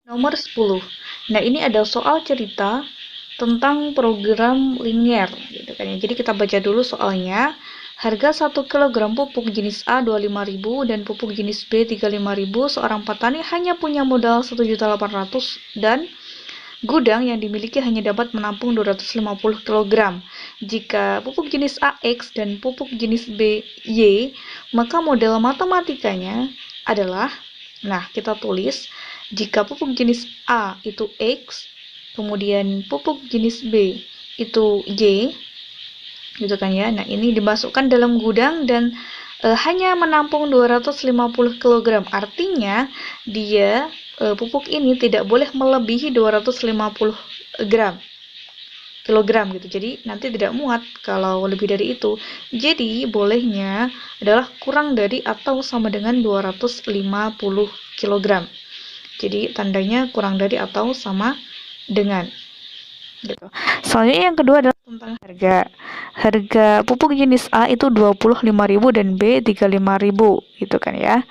Nomor 10. Nah, ini ada soal cerita tentang program linier gitu kan ya. Jadi kita baca dulu soalnya. Harga 1 kg pupuk jenis A 25.000 dan pupuk jenis B 35.000. Seorang petani hanya punya modal 1.800.000 dan gudang yang dimiliki hanya dapat menampung 250 kg. Jika pupuk jenis A X dan pupuk jenis B Y, maka model matematikanya adalah, nah kita tulis, jika pupuk jenis A itu X, kemudian pupuk jenis B itu Y, gitu kan ya. Nah, ini dimasukkan dalam gudang dan hanya menampung 250 kg. Artinya dia pupuk ini tidak boleh melebihi 250 kilogram gitu. Jadi nanti tidak muat kalau lebih dari itu. Jadi bolehnya adalah kurang dari atau sama dengan 250 kg. Jadi tandanya kurang dari atau sama dengan gitu. Selanjutnya yang kedua adalah tentang harga. Harga pupuk jenis A itu 25.000 dan B 35.000 gitu kan ya.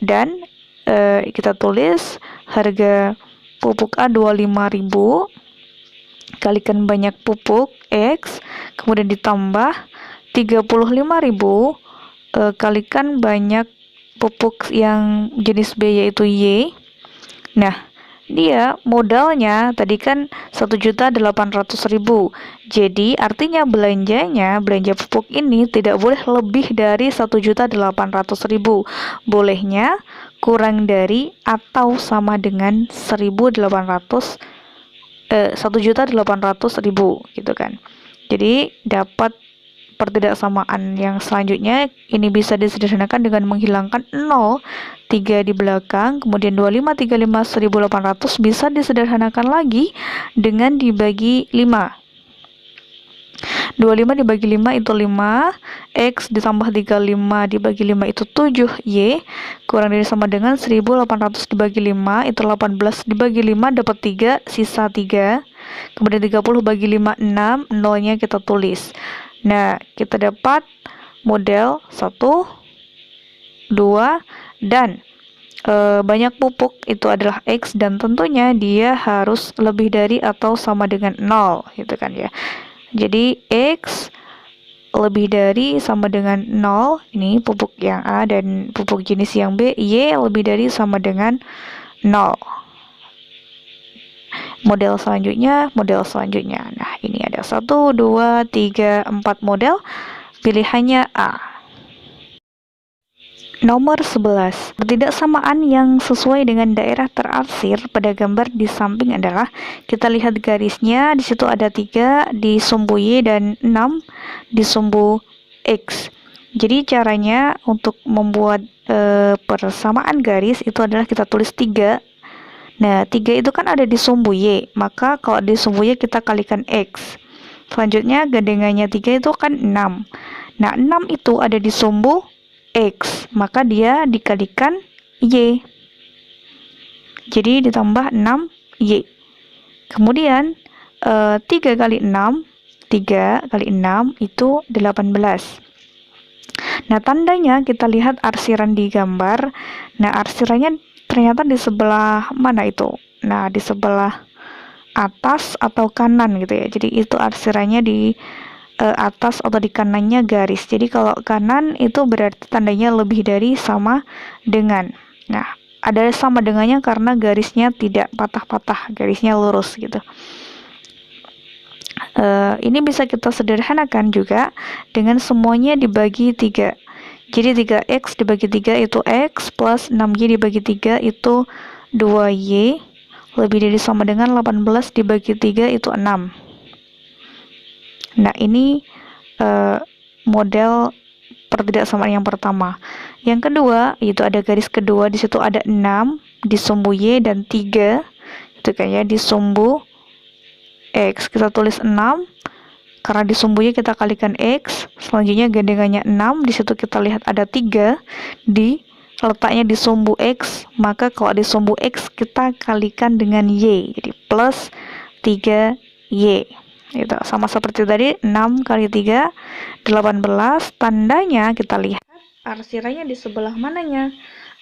Dan kita tulis harga pupuk A 25.000 kalikan banyak pupuk X, kemudian ditambah 35.000 kalikan banyak pupuk yang jenis B yaitu Y. Nah, dia modalnya tadi kan 1.800.000. Jadi artinya belanja pupuk ini tidak boleh lebih dari 1.800.000. Bolehnya kurang dari atau sama dengan 1.800.000 gitu kan. Jadi dapat pertidaksamaan yang selanjutnya ini bisa disederhanakan dengan menghilangkan 0, 3 di belakang, kemudian 25, 35, 1.800 bisa disederhanakan lagi dengan dibagi 5. 25 dibagi 5 itu 5, X ditambah 35 dibagi 5 itu 7Y, kurang dari sama dengan 1.800 dibagi 5 itu 18 dibagi 5 dapat 3, sisa 3, kemudian 30 bagi 5, 6, nolnya kita tulis. Nah, kita dapat model 1, 2, dan banyak pupuk itu adalah X dan tentunya dia harus lebih dari atau sama dengan 0 gitu kan ya. Jadi X lebih dari sama dengan 0, ini pupuk yang A dan pupuk jenis yang B, Y lebih dari sama dengan 0. Model selanjutnya. Nah, ini ada 1, 2, 3, 4 model. Pilihannya A. Nomor 11. Pertidaksamaan yang sesuai dengan daerah terarsir pada gambar di samping adalah, kita lihat garisnya, di situ ada 3 di sumbu Y dan 6 di sumbu X. Jadi caranya untuk membuat persamaan garis itu adalah kita tulis 3. Nah, 3 itu kan ada di sumbu Y, maka kalau di sumbu Y kita kalikan X. Selanjutnya gandengannya 3 itu kan 6. Nah, 6 itu ada di sumbu X, maka dia dikalikan Y. Jadi ditambah 6Y. Kemudian 3 kali 6 itu 18. Nah, tandanya kita lihat arsiran di gambar. Nah, arsirannya ternyata di sebelah mana itu? Nah, di sebelah atas atau kanan gitu ya. Jadi itu arsirannya di atas atau di kanannya garis. Jadi kalau kanan itu berarti tandanya lebih dari sama dengan. Nah, ada sama dengannya karena garisnya tidak patah-patah, garisnya lurus gitu. Ini bisa kita sederhanakan juga dengan semuanya dibagi 3. Jadi 3X dibagi 3 itu X plus 6Y dibagi 3 itu 2Y lebih dari sama dengan 18 dibagi 3 itu 6. Nah, ini model pertidaksamaan yang pertama. Yang kedua, itu ada garis kedua, di situ ada 6 di sumbu Y dan 3 itu kan ya di sumbu X. Kita tulis 6 karena di sumbu Y kita kalikan X. Selanjutnya gandengannya 6, di situ kita lihat ada 3 di letaknya di sumbu X, maka kalau di sumbu X kita kalikan dengan Y, jadi plus 3Y. Itu sama seperti tadi, 6 kali 3 18. Tandanya kita lihat arsirannya di sebelah mananya.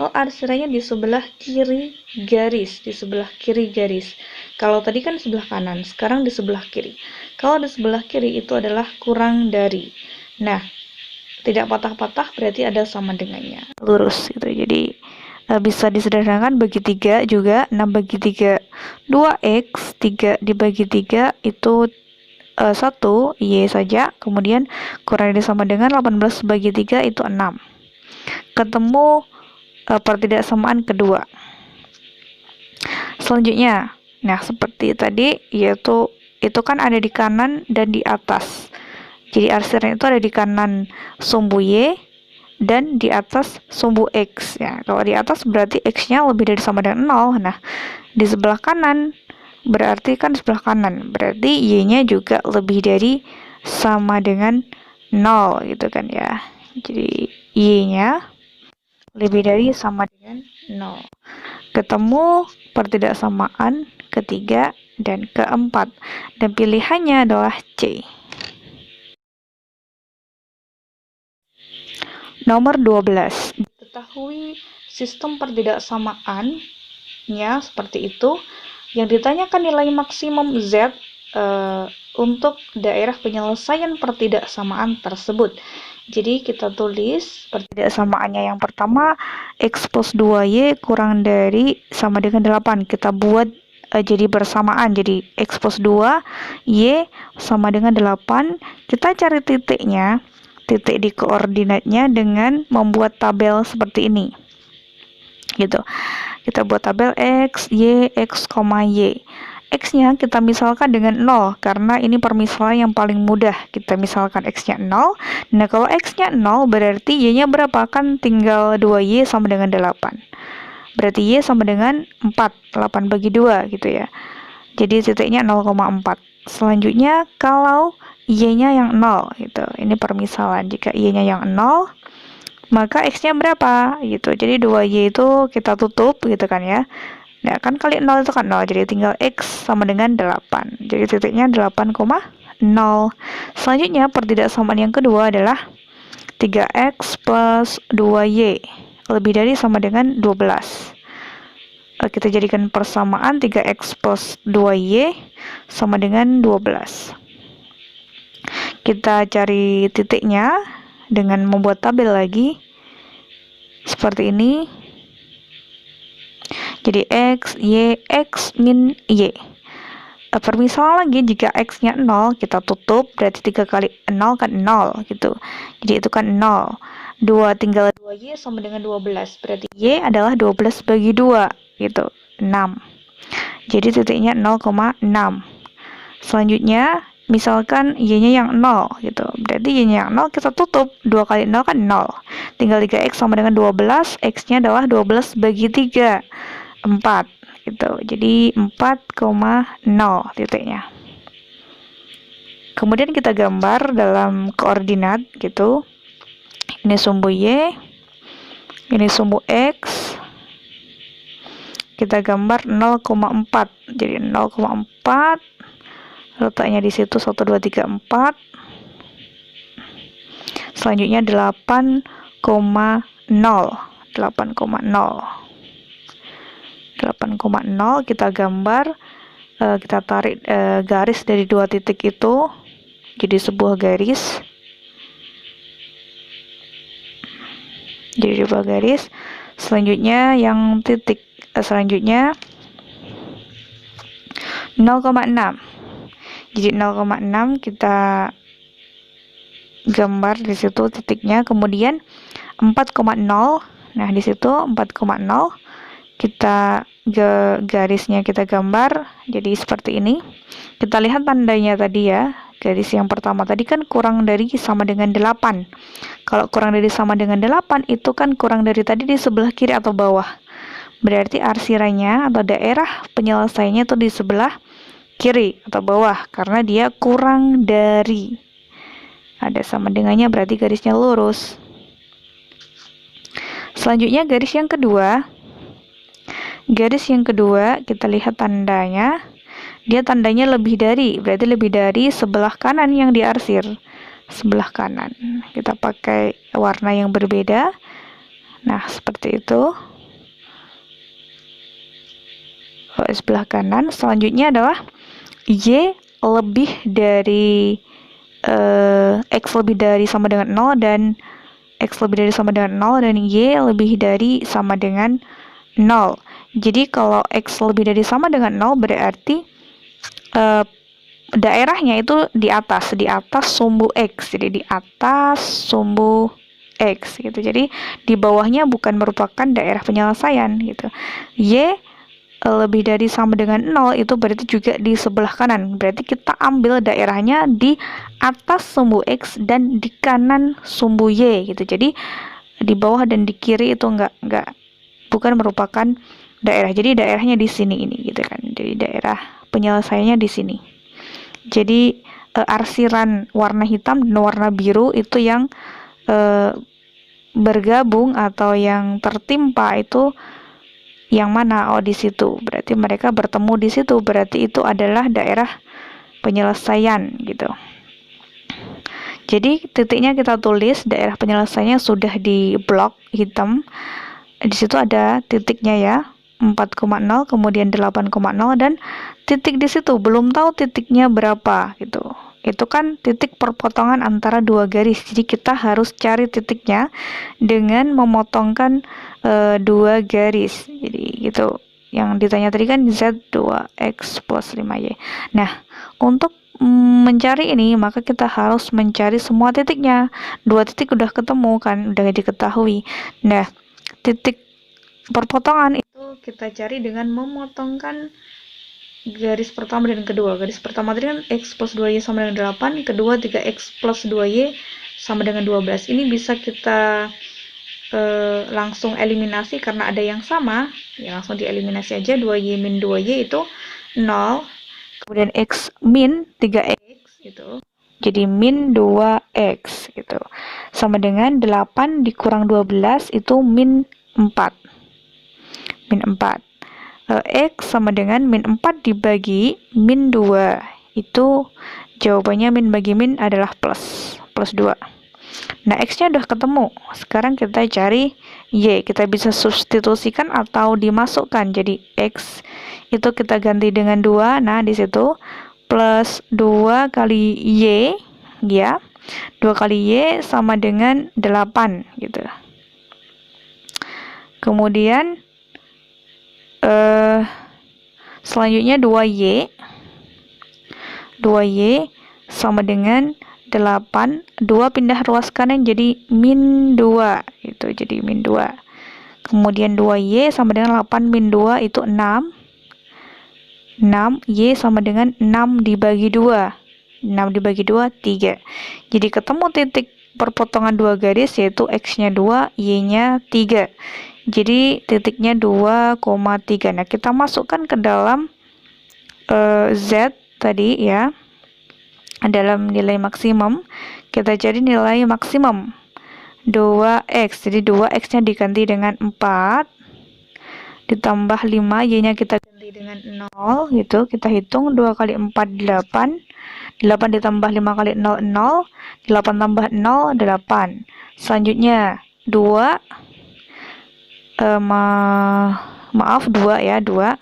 Oh, arsirannya di sebelah kiri garis, di sebelah kiri garis. Kalau tadi kan sebelah kanan, sekarang di sebelah kiri. Kalau di sebelah kiri itu adalah kurang dari. Nah, tidak patah-patah berarti ada sama dengannya. Lurus gitu. Jadi bisa disederhanakan bagi 3 juga. 6 bagi 3 2x, 3 dibagi 3 itu 1 y saja. Kemudian kurang dari sama dengan 18 bagi 3 itu 6. Ketemu pertidaksamaan kedua. Selanjutnya, nah seperti tadi, yaitu itu kan ada di kanan dan di atas. Jadi arsiran itu ada di kanan sumbu y dan di atas sumbu x. Ya, kalau di atas berarti x-nya lebih dari sama dengan 0. Nah, di sebelah kanan berarti kan sebelah kanan. Berarti y-nya juga lebih dari sama dengan 0 gitu kan ya. Jadi y-nya lebih dari sama dengan 0. Ketemu pertidaksamaan ketiga dan keempat. Dan pilihannya adalah C. Nomor 12. Diketahui sistem pertidaksamaannya seperti itu. Yang ditanyakan nilai maksimum Z untuk daerah penyelesaian pertidaksamaan tersebut. Jadi kita tulis pertidaksamaannya yang pertama, x plus 2y kurang dari sama dengan 8. Kita buat jadi bersamaan, jadi x plus 2, y sama dengan 8. Kita cari titiknya, titik di koordinatnya dengan membuat tabel seperti ini. Gitu. Kita buat tabel x, y, x, y. X-nya kita misalkan dengan 0, karena ini permisalan yang paling mudah. Kita misalkan X-nya 0. Nah, kalau X-nya 0, berarti Y-nya berapa? Kan tinggal 2Y sama dengan 8. Berarti Y sama dengan 4. 8 bagi 2, gitu ya. Jadi titiknya 0,4. Selanjutnya, kalau Y-nya yang 0, gitu. Ini permisalan. Jika Y-nya yang 0, maka X-nya berapa? Gitu. Jadi 2Y itu kita tutup, gitu kan ya. Nah, kan kali 0 itu kan 0, jadi tinggal X sama dengan 8. Jadi titiknya 8,0. Selanjutnya, pertidaksamaan yang kedua adalah 3X plus 2Y. Lebih dari sama dengan 12. Kita jadikan persamaan 3X plus 2Y sama dengan 12. Kita cari titiknya dengan membuat tabel lagi. Seperti ini. Jadi X, Y, X min Y. Permisalan lagi, jika X-nya 0, kita tutup, berarti 3 kali 0 kan 0, gitu. Jadi itu kan 0. 2 tinggal 2Y sama dengan 12. Berarti Y adalah 12 bagi 2, gitu. 6. Jadi titiknya 0,6. Selanjutnya, misalkan Y-nya yang 0, gitu. Berarti Y-nya yang 0 kita tutup. 2 kali 0 kan 0. Tinggal 3X sama dengan 12. X-nya adalah 12 bagi 3. 4 gitu. Jadi 4,0 titiknya. Kemudian kita gambar dalam koordinat gitu. Ini sumbu Y, ini sumbu X. Kita gambar 0,4. Jadi 0,4 letaknya di situ 1 2 3 4. Selanjutnya 8,0. 8,0 kita gambar, kita tarik garis dari dua titik itu jadi sebuah garis. Jadi sebuah garis. Selanjutnya yang titik selanjutnya 0,6. Jadi 0,6 kita gambar di situ titiknya. Kemudian 4,0. Nah, di situ 4,0 kita garisnya kita gambar jadi seperti ini. Kita lihat tandanya tadi ya. Garis yang pertama tadi kan kurang dari sama dengan 8. Kalau kurang dari sama dengan 8 itu kan kurang dari tadi di sebelah kiri atau bawah. Berarti arsirannya atau daerah penyelesaiannya itu di sebelah kiri atau bawah karena dia kurang dari. Ada sama dengannya berarti garisnya lurus. Selanjutnya garis yang kedua. Garis yang kedua kita lihat tandanya. Dia tandanya lebih dari, berarti lebih dari sebelah kanan yang diarsir. Sebelah kanan. Kita pakai warna yang berbeda. Nah, seperti itu. sebelah kanan. Selanjutnya adalah Y lebih dari X lebih dari sama dengan 0 dan X lebih dari sama dengan 0 dan Y lebih dari sama dengan 0. Jadi kalau X lebih dari sama dengan 0 berarti daerahnya itu di atas sumbu X. Jadi di atas sumbu X gitu. Jadi di bawahnya bukan merupakan daerah penyelesaian gitu. Y lebih dari sama dengan 0 itu berarti juga di sebelah kanan. Berarti kita ambil daerahnya di atas sumbu X dan di kanan sumbu Y gitu. Jadi di bawah dan di kiri itu bukan merupakan daerah. Jadi daerahnya di sini ini gitu kan. Jadi daerah penyelesaiannya di sini. Jadi arsiran warna hitam dan warna biru itu yang bergabung atau yang tertimpa itu yang mana? Oh, di situ. Berarti mereka bertemu di situ. Berarti itu adalah daerah penyelesaian gitu. Jadi titiknya kita tulis daerah penyelesaiannya sudah di blok hitam. Di situ ada titiknya ya. 4,0 kemudian 8,0 dan titik di situ belum tahu titiknya berapa gitu. Itu kan titik perpotongan antara dua garis. Jadi kita harus cari titiknya dengan memotongkan dua garis. Jadi gitu. Yang ditanya tadi kan Z2X plus 5Y. Nah, untuk mencari ini maka kita harus mencari semua titiknya. Dua titik udah ketemu kan, udah diketahui. Nah, titik perpotongan itu kita cari dengan memotongkan garis pertama dan kedua. Garis pertama tadi kan X plus 2Y sama dengan 8, kedua 3X plus 2Y sama dengan 12. Ini bisa kita langsung eliminasi karena ada yang sama, ya langsung dieliminasi aja. 2Y min 2Y itu 0, kemudian X min 3X gitu, jadi min 2X gitu, sama dengan 8 dikurang 12 itu min 4. X sama dengan min 4 dibagi min 2, itu jawabannya min bagi min adalah plus 2. Nah, X-nya udah ketemu. Sekarang kita cari Y. Kita bisa substitusikan atau dimasukkan. Jadi X itu kita ganti dengan 2. Nah, di situ plus 2 kali Y ya. 2 kali Y sama dengan 8 gitu. Kemudian selanjutnya 2Y sama dengan 8, 2 pindah ruas kanan jadi min 2 itu, jadi min 2. Kemudian 2Y sama dengan 8 min 2 itu 6. Y sama dengan 6 dibagi 2. 6 dibagi 2 3. Jadi ketemu titik perpotongan dua garis yaitu X-nya 2, Y-nya 3. Jadi titiknya 2,3. Nah, kita masukkan ke dalam Z tadi ya. Dalam nilai maksimum, kita cari nilai maksimum 2X. Jadi 2X-nya diganti dengan 4 ditambah 5, Y-nya kita ganti dengan 0 gitu. Kita hitung 2 kali 4 8. 8 ditambah 5 kali 0 0. 8 tambah 0 8. Selanjutnya 2 maaf 2 ya, 2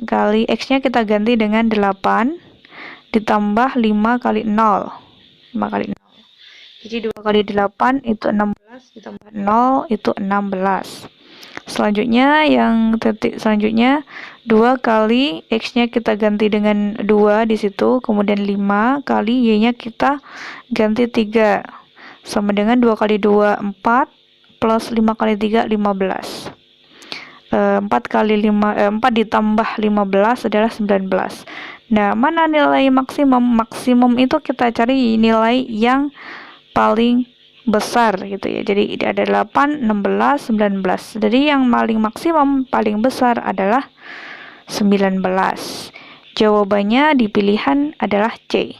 kali X-nya kita ganti dengan 8 ditambah 5 kali 0. 5 kali 0. Jadi 2 kali 8 itu 16 ditambah 0 itu 16. Selanjutnya yang titik selanjutnya 2 kali X-nya kita ganti dengan 2 di situ, kemudian 5 kali Y-nya kita ganti 3. Sama dengan 2 kali 2 4 plus 5 kali 3 15. 4 ditambah 15 adalah 19. Nah, mana nilai maksimum? Maksimum itu kita cari nilai yang paling besar gitu ya. Jadi ada 8, 16, 19. Jadi yang paling maksimum, paling besar adalah 19. Jawabannya di pilihan adalah C.